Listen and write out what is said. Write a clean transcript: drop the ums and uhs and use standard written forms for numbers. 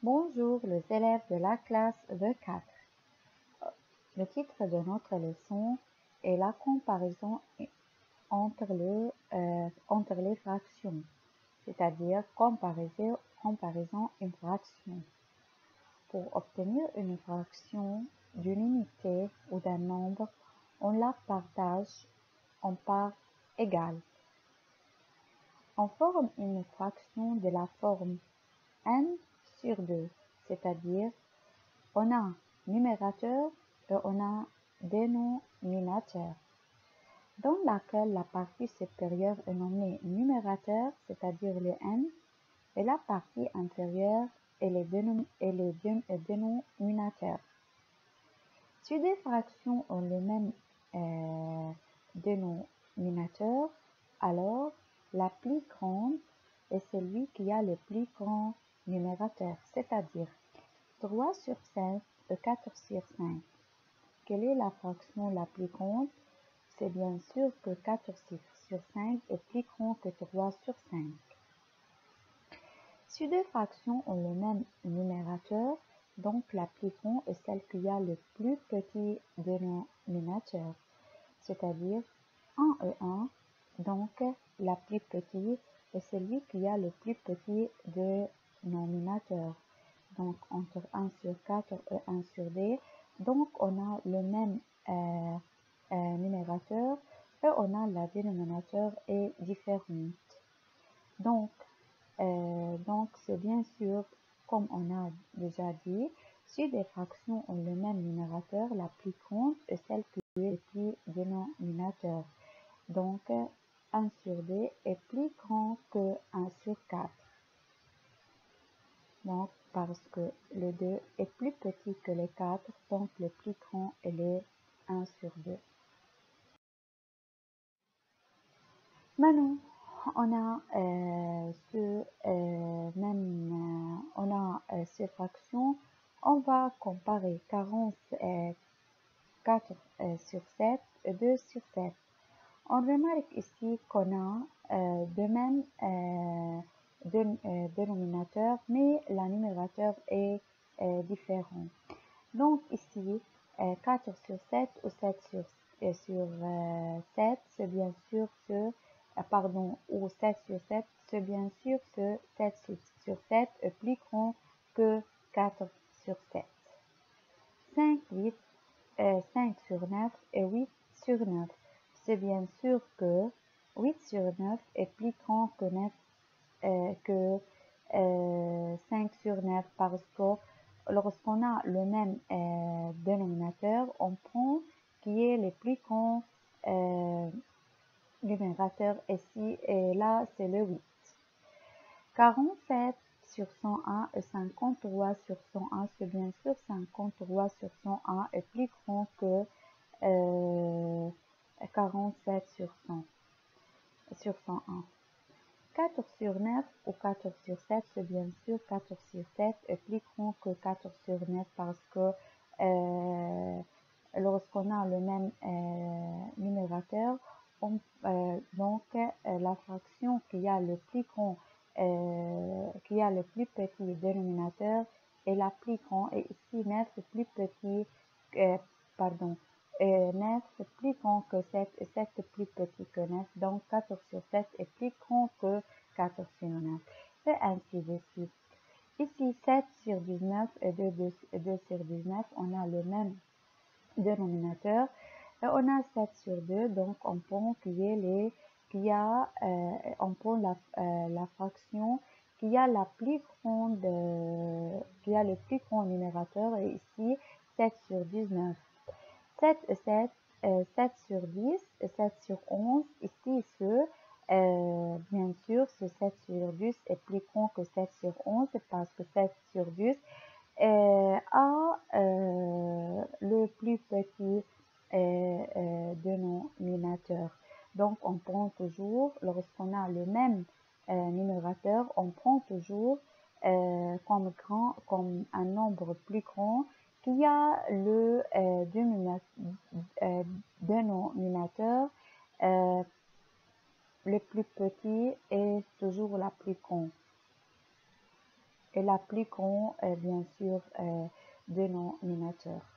Bonjour les élèves de la classe de 4. Le titre de notre leçon est la comparaison entre les fractions, c'est-à-dire comparaison une fraction. Pour obtenir une fraction d'une unité ou d'un nombre, on la partage en parts égales. On forme une fraction de la forme n sur 2, c'est-à-dire on a un numérateur et on a un dénominateur, dans laquelle la partie supérieure est nommée numérateur, c'est-à-dire le n, et la partie inférieure est le dénominateur. Si des fractions ont le même dénominateur, alors la plus grande est celui qui a le plus grand numérateur, c'est-à-dire 3 sur 5 et 4 sur 5. Quelle est la fraction la plus grande? C'est bien sûr que 4 sur 5 est plus grand que 3 sur 5. Si deux fractions ont le même numérateur, donc la plus grande est celle qui a le plus petit dénominateur, c'est-à-dire 1 et 1, donc la plus petite est celui qui a le plus petit dénominateur. Donc entre 1 sur 4 et 1 sur 2, donc on a le même numérateur et on a la dénominateur est différente. Donc c'est bien sûr, comme on a déjà dit, si des fractions ont le même numérateur, la plus grande est celle qui est le plus dénominateur. Donc 1 sur 2 est plus grand que 1 sur 4. Donc, parce que le 2 est plus petit que le 4, donc le plus grand est le 1 sur 2. Maintenant, on a ces fractions. On va comparer 4 sur 7 et 2 sur 7. On remarque ici qu'on a de même dénominateur, mais le numérateur est différent. Donc ici, 4 sur 7 ou 7 sur 7, c'est bien sûr ou 7 sur 7, c'est bien sûr que 7 sur 7 est plus grand que 4 sur 7. 5 sur 9 et 8 sur 9. C'est bien sûr que 8 sur 9 est plus grand que 5 sur 9 parce que lorsqu'on a le même dénominateur, on prend qui est le plus grand numérateur ici et là c'est le 8. 47 sur 101 et 53 sur 101, c'est bien sûr 53 sur 101 est plus grand que 47 sur 101. 4 sur 9 ou 4 sur 7, c'est bien sûr 4 sur 7 est plus grand que 4 sur 9 parce que lorsqu'on a le même numérateur, donc la fraction qui a le plus grand, qui a le plus petit dénominateur est la plus grande, et ici 9 est plus petit, 9 est plus grand que 7 et 7 est plus petit que 9, donc 4 sur 7 est plus grand que 4 sur 9. Et ainsi de suite. Ici 7 sur 19 et 2 sur 19, on a le même dénominateur. Et on a 7 sur 2, donc on prend on prend la fraction qui a la plus grande, qui a le plus grand numérateur, et ici 7 sur 19. 7 et 7, 7 sur 10 et 7 sur 11, ici bien sûr ce 7 sur 10 est plus grand que 7 sur 11 parce que 7 sur 10 a le plus petit dénominateur. Donc on prend toujours, lorsqu'on a le même numérateur, on prend toujours comme un nombre plus grand qui a le dénominateur le plus petit et toujours la plus grande. et la plus grande, bien sûr, dénominateur.